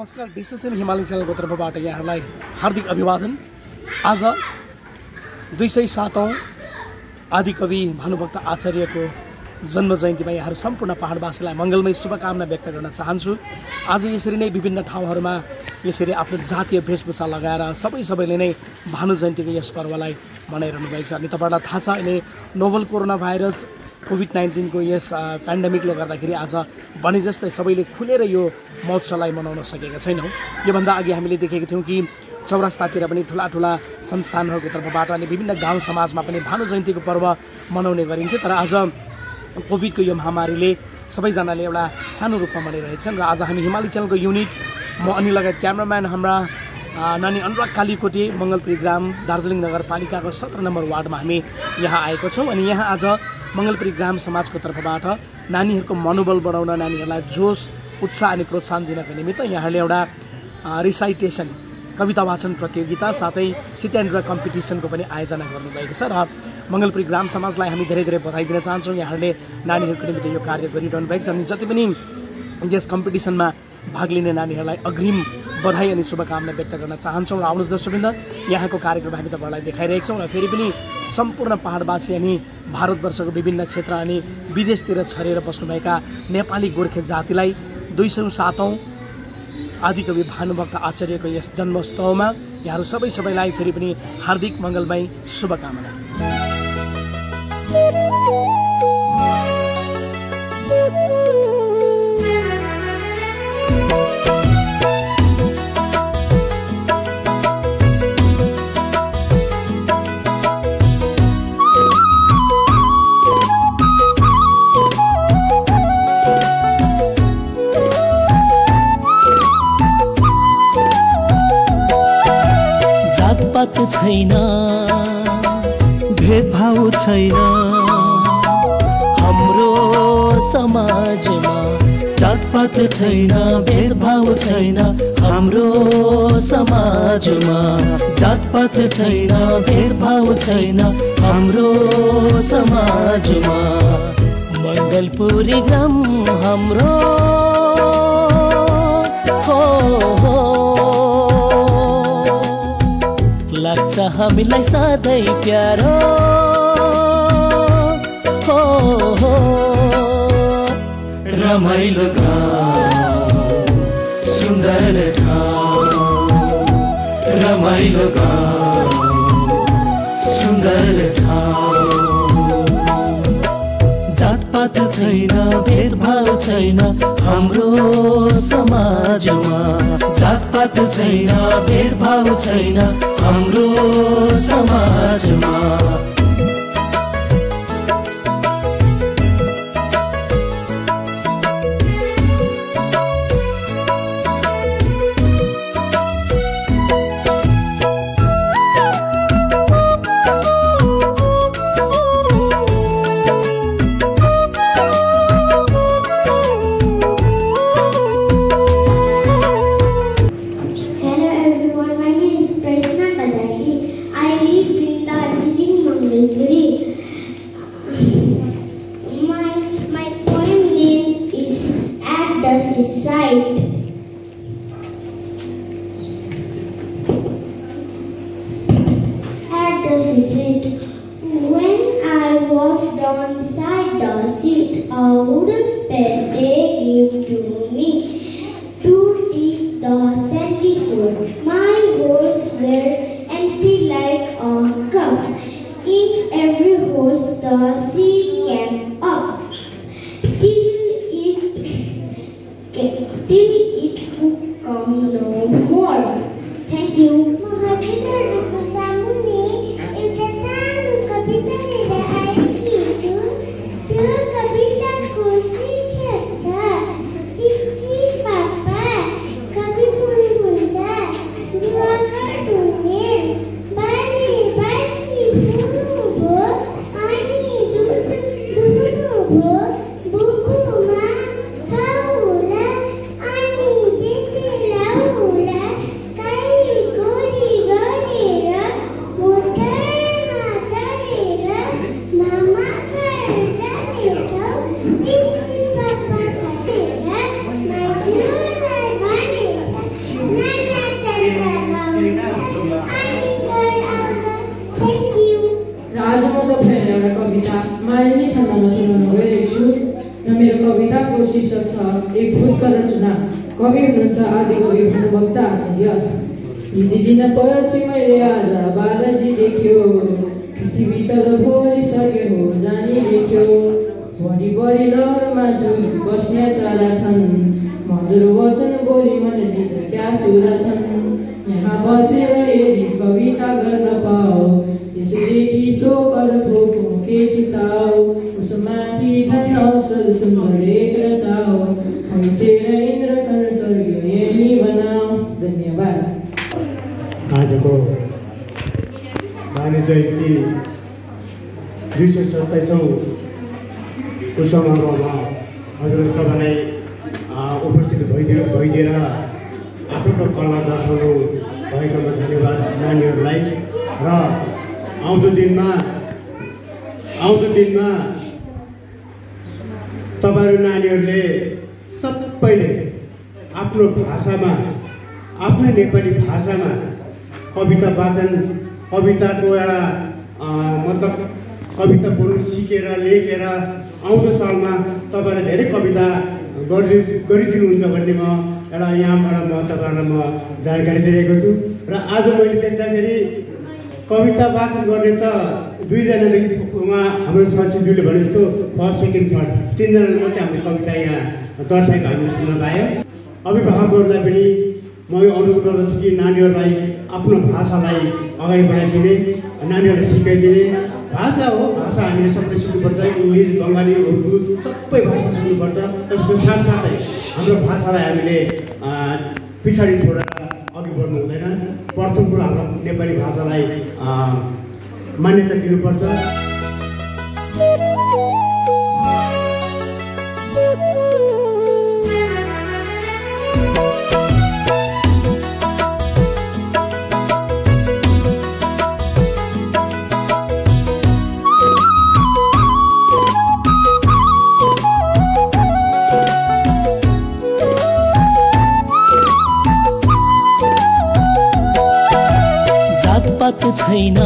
नमस्कार, डिसिसन हिमालय च्यानलको तर्फबाट यहाँहरूलाई हार्दिक अभिवादन। आज 207औं आदिकवि भानुभक्त आचार्यको जन्म जयन्तीमा यहाँहरू सम्पूर्ण पहाडवासीलाई मङ्गलमय शुभकामना व्यक्त गर्न चाहन्छु। आज यसरी नै विभिन्न ठाउँहरूमा यसरी आफ्नो जातीय वेशभूषा लगाएर सबैले नै भानु जयन्तीको यस पर्वलाई मनाइरहनु भएको छ। अनि तपाईँलाई थाहा छ, अहिले नोभल कोरोना भाइरस कोभिड-19 को यस पेन्डेमिकले गर्दाखेरि आज भने जस्तै सबैले खुलेर यो महोत्सवलाई मनाउन सकेका छैनौँ। योभन्दा अघि हामीले देखेका थियौँ कि चौरास्तातिर पनि ठुला संस्थानहरूको तर्फबाट अनि विभिन्न गाउँ समाजमा पनि भानु जयन्तीको पर्व मनाउने गरिन्थ्यो। तर आज कोभिडको यो महामारीले सबैजनाले एउटा सानो रूपमा मनाइरहेका छन्। र आज हामी हिमालय च्यानलको युनिट, म अनि लगायत क्यामराम्यान हाम्रा नानी अनुराग कालीकोटे, मङ्गलपुरी ग्राम, दार्जिलिङ नगरपालिकाको 17 नम्बर वार्डमा हामी यहाँ आएको छौँ। अनि यहाँ आज मङ्गलपुरी ग्राम समाजको तर्फबाट नानीहरूको मनोबल बढाउन, नानीहरूलाई जोस, उत्साह अनि प्रोत्साहन दिनको निमित्त यहाँहरूले एउटा रिसाइटेसन कविता वाचन प्रतियोगिता साथै सिट एन्ड ड्र कम्पिटिसनको पनि आयोजना गर्नुभएको छ। र मङ्गलपुरी ग्राम समाजलाई हामी धेरै बधाई दिन चाहन्छौँ। यहाँहरूले नानीहरूको निमित्त यो कार्य गरिरहनु भएको छ। अनि जति पनि यस कम्पिटिसनमा भाग लिने नानीहरूलाई अग्रिम बधाई अनि शुभकामना व्यक्त गर्न चाहन्छौँ। र आउनुहोस् दर्शकवृन्द, यहाँको कार्यक्रम हामी तपाईँलाई देखाइरहेका छौँ। र फेरि पनि सम्पूर्ण पहाडवासी अनि भारतवर्षको विभिन्न क्षेत्र अनि विदेशतिर छरेर बस्नुभएका नेपाली गोर्खे जातिलाई 207औं आदिकवि भानुभक्त आचार्यको यस जन्मोत्सवमा यहाँहरू सबैलाई फेरि पनि हार्दिक मङ्गलमय शुभकामना। जातपात छैन, भेदभाव छैन हाम्रो समाजमा। जातपात छैन, भेदभाव छैन हाम्रो समाजमा। जातपात छैन, भेदभाव छैन हाम्रो समाजमा। मङ्गलपुरी ग्राम हाम्रो हो लाग्छ हामीलाई सधैँ प्यारो हो। रमाइलो गाउँ, सुन्दर ठाउँ, रमाइलो गाउँ, सुन्दर ठाउँ। जातपात छैन, भेदभाव छैन हाम्रो समाजमा। जातपात छैन, भेदभाव छैन हाम्रो समाजमा। When I was down beside the seat, a wooden spade they gave to me to dig the sandy shore. My holes were empty like a cup. In every hole the sea came up till it could come no more. Thank you. कविता मालिनी छन्दमा सुनाउन गइरहेको छु र मेरो कविताको शीर्षक छ एक फुटको रचना। कवि हुनुहुन्छ आदिकवि भानुभक्त आचार्य। यति दिन पछि मैले आज बालाजी देख्यो, पृथ्वी तल भरिसक्यो हो जानी लेख्यो। वरिपरि लहरमा झुली बस्ने चरा छन्, मधुर वचन बोली मनले क्या सुरा छन्। यहाँ बसेर यदि कविता गर्न पाऊ, त्यसदेखि सो कर थोको के चिताऊ। उसमाथि छन् असल सुन्दर एक रचाऊ, खैचेर इन्द्र स्वर्ग यही बनाऊ। धन्यवाद। आजको भानु जयन्ती 227औं समारोहमा हजुर सबैलाई उपस्थित भइदिएर आफ्नो कला दर्शाउनु भएकोमा धन्यवाद नानीहरूलाई। र आउँदो दिनमा तपाईँहरू नानीहरूले सबैले आफ्नो भाषामा, आफ्नो नेपाली भाषामा कविता वाचन, कविताको एउटा मतलब कविता बोल्नु सिकेर लेखेर आउँदो सालमा तपाईँलाई धेरै कविता गरिदिनुहुन्छ भन्ने म एउटा यहाँबाट म तपाईँहरूलाई म जानकारी दिइरहेको छु। र आज मैले देख्दाखेरि कविता वाचन गर्ने त दुईजनादेखि हाम्रो सचिवले भने जस्तो फर्स्ट सेकेन्ड थर्ड 3 जनाले मात्रै हामीले कविता यहाँ दर्शाएको हामीले सुन्न पायौँ। अभिभावकहरूलाई पनि म अनुरोध गर्दछु कि नानीहरूलाई आफ्नो भाषालाई अगाडि बढाइदिने, नानीहरूलाई सिकाइदिने। भाषा हो, भाषा हामीले सबै सिक्नुपर्छ। इङ्ग्लिस, बङ्गाली, उर्दू सबै भाषा सिक्नुपर्छ। त्यसको साथसाथै हाम्रो भाषालाई हामीले पछाडि छोडेर अघि बढ्नु हुँदैन। प्रथम कुरो हाम्रो नेपाली भाषालाई मान्यता दिनुपर्छ। जातपात छैन,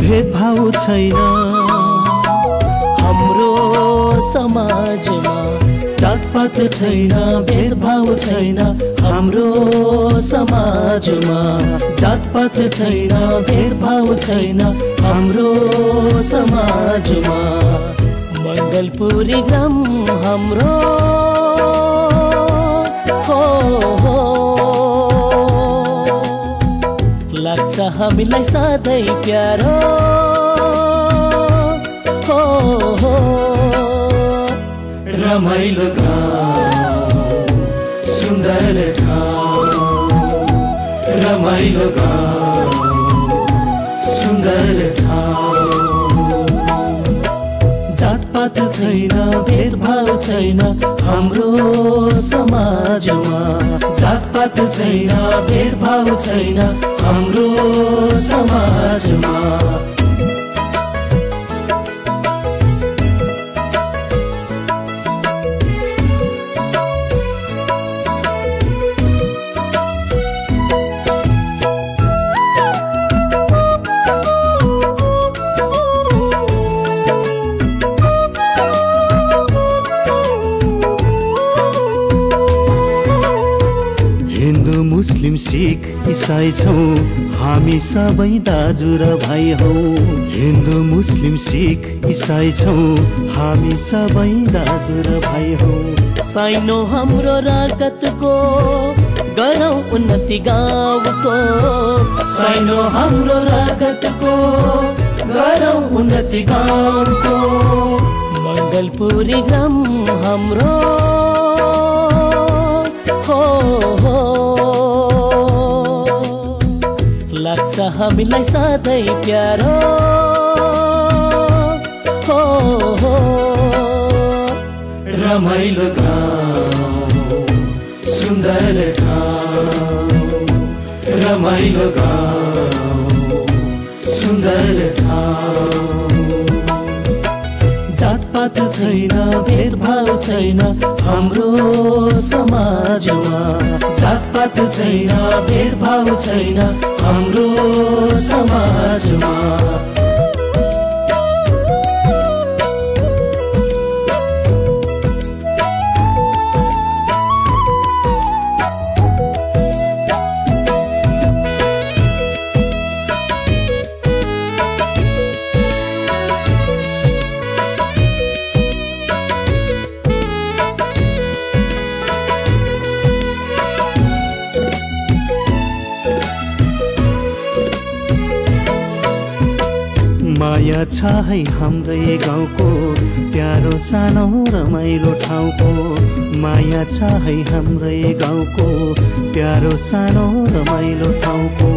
भेदभाव छैन हाम्रो समाजमा। जातपात छैन, भेदभाव छैन हाम्रो समाजमा। जातपात छैन, भेदभाव छैन हाम्रो समाजमा। मङ्गलपुरी ग्राम हाम्रो हो, लाग्छ हामीलाई सधैँ प्यारो हो। रमाइलो गाउँ, सुन्दर ठाउँ, रमाइलो गाउँ, सुन्दर ठाउँ। जातपात छैन, भेदभाव छैन हाम्रो समाजमा। जातपात छैन, भेदभाव छैन हाम्रो समाजमा। मुस्लिम, सिख, इसाई छौँ हामी सबै दाजु र भाइ हौ। हिन्दू, मुस्लिम, सिख, इसाई छौँ हामी सबै दाजु र भाइ हौ। साइनो हाम्रो रगतको गरौँ उन्नति गाउँको। साइनो हाम्रो रगतको गरौँ उन्नति गाउँको। मङ्गलपुरी ग्राम हाम्रो हो, लाग्छ हामीलाई सधैँ प्यारो हो। रमाइलो गाउँ, सुन्दर ठाउँ, रमाइलो गाउँ, सुन्दर ठाउँ। जातपात छैन, भेदभाव छैन हाम्रो समाजमा। जातपात छैन, भेदभाव छैन हाम्रो समाजमा। माया छ है हाम्रै गाउँको प्यारो सानो रमाइलो ठाउँको माया छ है हाम्रै गाउँको प्यारो सानो रमाइलो ठाउँको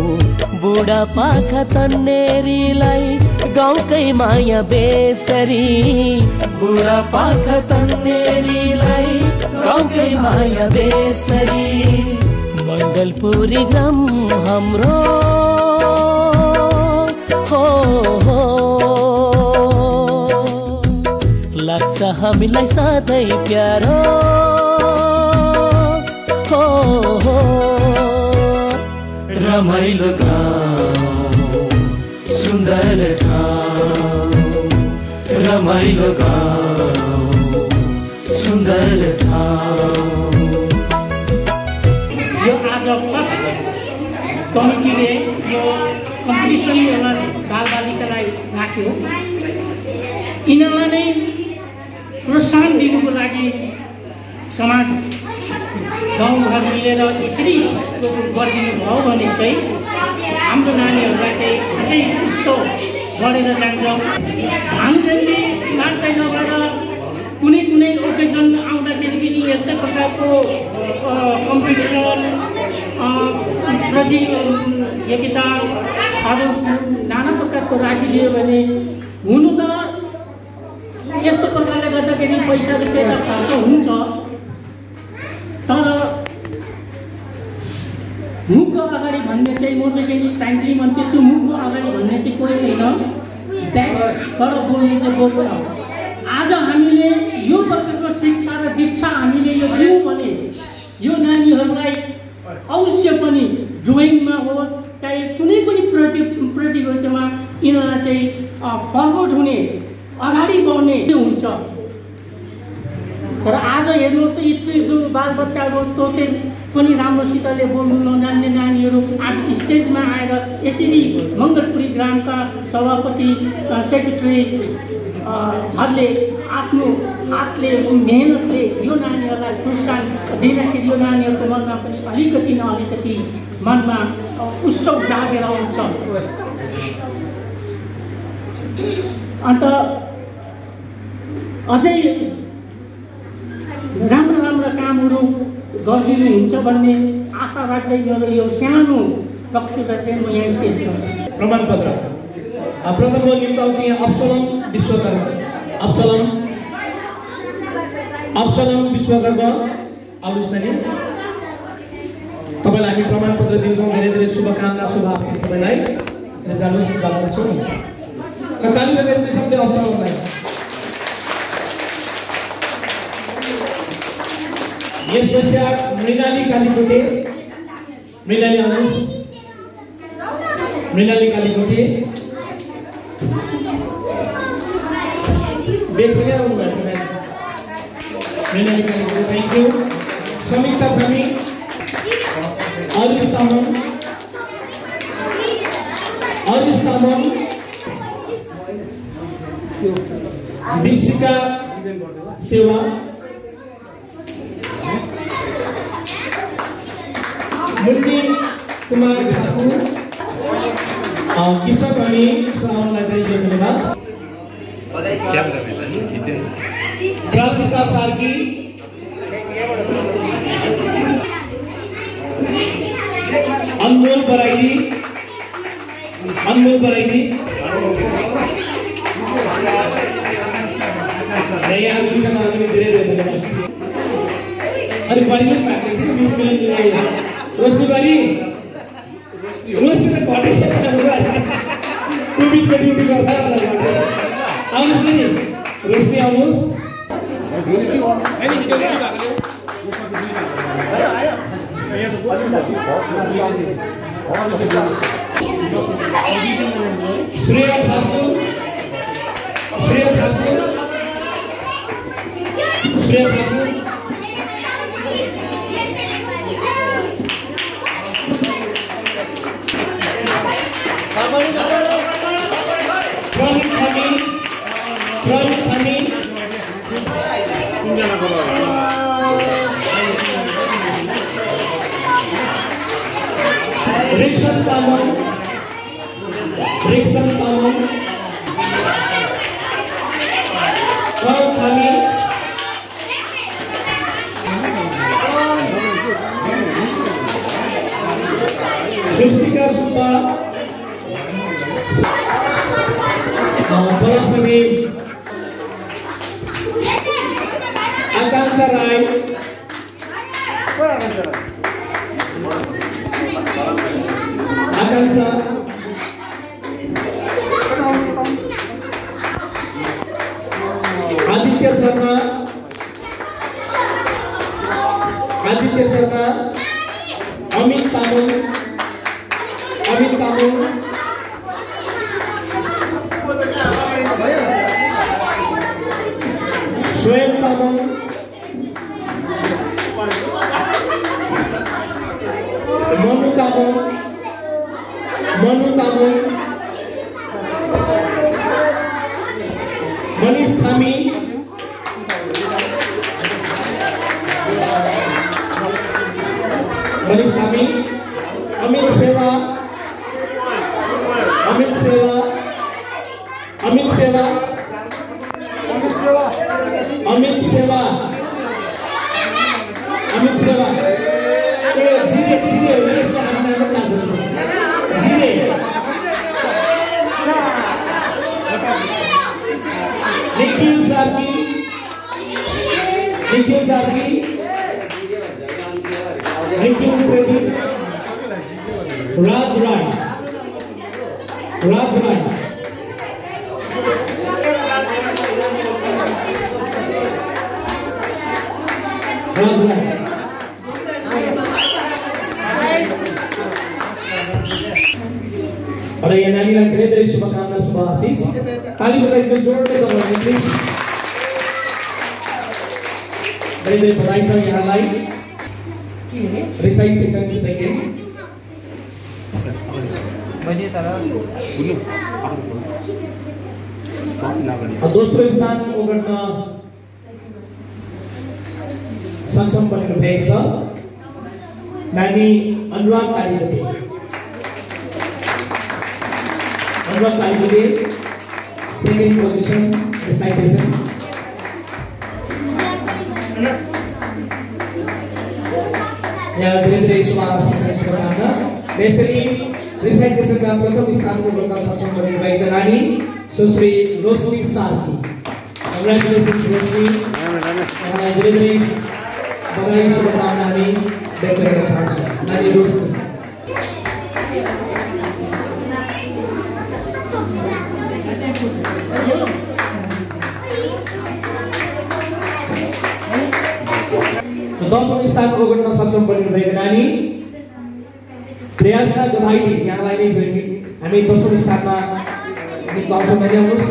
बुढा पाखा तन्नेरीलाई गाउँकै माया बेसरी बुढा पाखा तन्नेरीलाई गाउँकै माया बेसरी मण्डलपुरी ग्राम हाम्रो हो लाग्छ हामीलाई सधैँ प्यारो हो रमाइलो गाउँ सुन्दर ठाउँ रमाइलो गाउँ सुन्दर ठाउँ। यो आज फर्स्ट कमिटीले यो कम्पिटिसन एउटा बालबालिकालाई राख्यो। यिनीहरूलाई नै प्रोत्साहन दिनुको लागि समाज गाउँघर मिलेर यसरी गरिदिनु भयो भने चाहिँ हाम्रो नानीहरूलाई चाहिँ अझै उत्सव बढेर जान्छ। हामीले नाच्दै नभएर कुनै कुनै ओकेजन आउँदाखेरि पनि यस्तै प्रकारको कम्पिटिसन प्रतियोगिताहरू नाना प्रकारको राखिदियो भने हुनु त यस्तो प्रकारले गर्दाखेरि पैसा रुपियाँ त खर्च हुन्छ, तर मुखको अगाडि भन्ने चाहिँ म चाहिँ फेरि फ्रेङ्कली मान्छे छु, मुखको अगाडि भन्ने चाहिँ कोही छैन, ब्याकबाट बोल्ने चाहिँ बोल्छ। आज हामीले यो प्रकारको शिक्षा र दीक्षा हामीले यो दियौँ भने यो नानीहरूलाई अवश्य पनि ड्रइङमा होस् चाहे कुनै पनि प्रतियोगितामा यिनीहरूलाई चाहिँ फरवर्ड हुने अगाडि बढ्ने हुन्छ। तर आज हेर्नुहोस् त यति बालबच्चाहरू तोते पनि राम्रोसितले बोल्नु नजान्ने नानीहरू आज स्टेजमा आएर यसरी मङ्गलपुरी ग्रामका सभापति सेक्रेटरीहरूले आफ्नो हातले मेहनतले यो नानीहरूलाई प्रोत्साहन दिँदाखेरि यो नानीहरूको मनमा पनि अलिकति न अलिकति मनमा उत्सव जागेर आउँछ। अन्त अझै राम्रो राम्रो कामहरू गरिदिनुहुन्छ भन्ने आशा राख्दै मेरो यो सानो वक्तव्य चाहिँ म यहाँ शेष गर्छु। प्रमाणपत्र प्रथम म निम्त आउँछु यहाँ अप्सलम विश्वकर्मा। अप्सलम विश्वकर्मा आउनुहोस् न। तपाईँलाई हामी प्रमाणपत्र दिन्छौँ। धेरै धेरै शुभकामना शुभ आशिष तपाईँलाई। जानुहोस् बात गर्छौँ। ताली बजाइदिनु सक्दै अप्सलमलाई। यस पश्चात मृणाली कालीकोटे। मृणाली आउनुहोस्। मृणाली कालीकोटे बेगसँगै आउनु भएको छ। Mrinali Kalikote thank you. समीक्षा थामी, अरिस तामाङ, दीक्षिका सेवा, मुन्नी कुमार ठाकुर, किशोर अनि सुनाउनलाई धेरै धन्यवाद। प्राचिता सार्की, अनमोल बराइली, यहाँ दुईजनालाई पनि धेरै धेरै धन्यवाद। अनि बढी रोशनी बारी रोशनी त घटेछ कोभिडको ड्युटी गर्दा आउनुहोस् नि रोशनी आउनुहोस्। Shreya Thakur Rixon Tamang Palasani, Akansa Rai, Akansa, Aditya Sharma, Amit Tamung, Swayam Tamung, Manu Tamung, Manish Thami, Amit Seva, Nikhil Sarki, Raj Rai, और ये नानीलाई धेरै शुभकामना शुभ आशीष ताली बजाइदिनु जोडले तपाईहरुले प्लिज धेरै बधाई छ यहाँलाई रिसाइटेसन सेकेन्ड बजे तर दोस्रो स्थान ओगट्न सक्षम बनेको भएको छ नानी अनुराग कालीले सेकेन्ड पोजिसन रिसाइटेसन यहाँ धेरै शुभकामना त्यसरी रिसाइटेसनका प्रथम स्थानको ओगट्न सक्षम बनेको भएको छ नानी सुश्री रोशनी सार्की कङ्ग्रेचुलेसन्स रोशनी धेरै बधाई शुभकामना हामी व्यक्त गर्न चाहन्छौँ नानी रोशनी दशौं स्थान ओगट्न सक्षम बनिनुभएको नानी प्रयासना गधाइली यहाँलाई नै भेटी हामी दशौं स्थानमा पाउँछौँ आउनुहोस्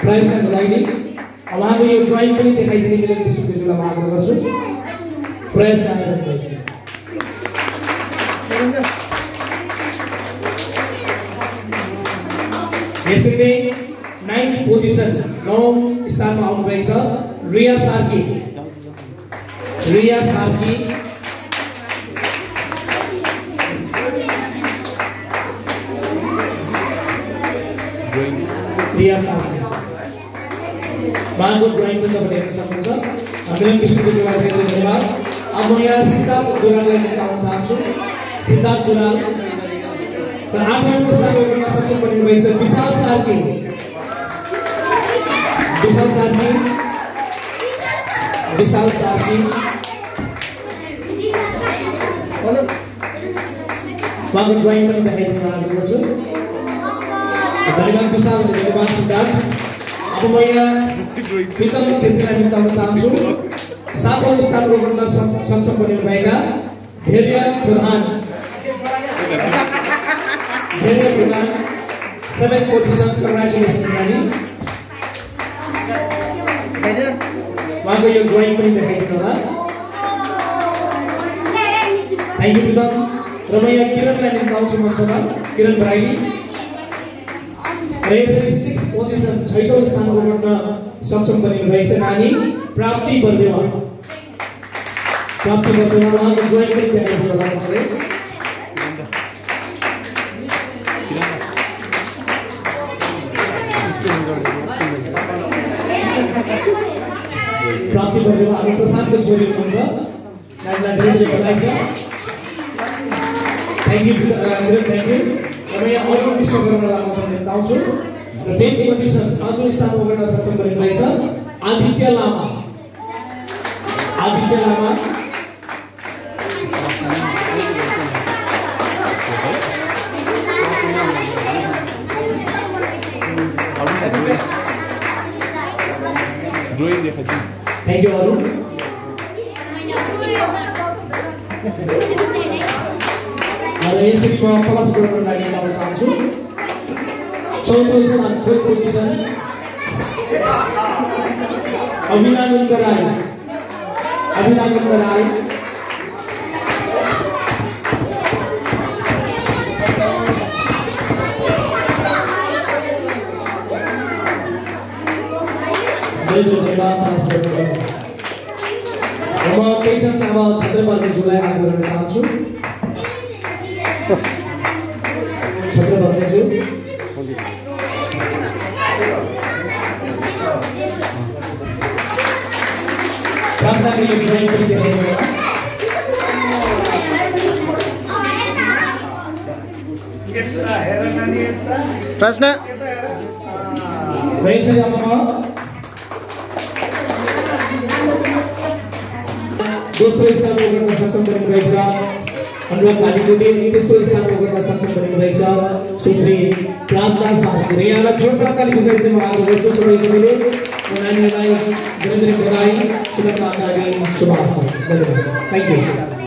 प्रयासना गधाइली उहाँको यो ड्रइङ पनि देखाइदिने मेरो विश्वविद्यालयमा आग्रह गर्छु प्रयासना गर्नुभएको छ यसरी नै 9th पोजिसन 9औं स्थानमा आउनुभएको छ रिया सार्की रिया सार्की उहाँको ड्रइङ पनि तपाईँले हेर्न सक्नुहुन्छ मिलन विश्वविद्यालयलाई धेरै धन्यवाद अब म यहाँ सिद्धार्थ दुराललाई देखाउन चाहन्छु सिद्धार्थ दुराल र 8औं स्थानमा गर्न सक्षम बनिनुभएको छ विशाल सार्की उहाँको ड्रइङ पनि देखाइदिनु आग्रह गर्छु धन्यवाद विशाल धन्यवाद सिद्धार्थ अब म यहाँ प्रीतम छेत्रीलाई निम्ताउन चाहन्छु 7औं स्थान ओगट्न सक्षम बनिनुभएका धैर्य प्रधान 7th पोजिसन कङ्ग्रेचुलेसन्स नानी उहाँको यो ड्रइङ पनि देखाइदिनु होला थ्याङ्क यू प्रीतम र म यहाँ किरणलाई निम्ताउँछु मञ्चमा किरण भाइली र यसरी 6th पोजिसन 6औं स्थान ओगट्न सक्षम बनिनुभएको छ नानी प्राप्ति बर्देवा उहाँको ड्रइङ पनि देखाइदिनु होला तपाईँले प्राप्ति बर्देवा हामी प्रशान्तको छोरी हुनुहुन्छ नानीलाई धेरै बधाई छ थ्याङ्क यू थ्याङ्क यू अब यहाँ अर्को विश्वकर्मलाई म निम्ताउँछु र 10th पोजिसन पाँचौं स्थान ओगट्न सक्षम बनिरहेछ आदित्य लामा। आदित्य लामा थ्याङ्क यू अरुण। र यसरी म प्लस गर्नको लागि गर्न चाहन्छु। चौथो स्थान 4th पोजिसन अभिनन्दन राई। अभिनन्दन राई म केही क्षणमा छत्रबहादुरज्यूलाई आग्रह गर्न चाहन्छु। छत्रबहादुरज्यू प्रार्थनाको यो ड्रइङ पनि देखाउनु होला। प्रश्न र यसरी अब म दोस्रो स्थान ओगट्न सक्षम बनिरहेछ अनुराग कालीकोटी। तेस्रो स्थान ओगट्न सक्षम बनिरहेछ सुश्री प्रार्थना साहब। यहाँलाई जोरदार तालीको सहित म आग्रह गर्छु सबै सबैले नानीहरूलाई धेरै धेरै बधाई शुभकामना अनि शुभाशिष। धन्यवाद। Thank you.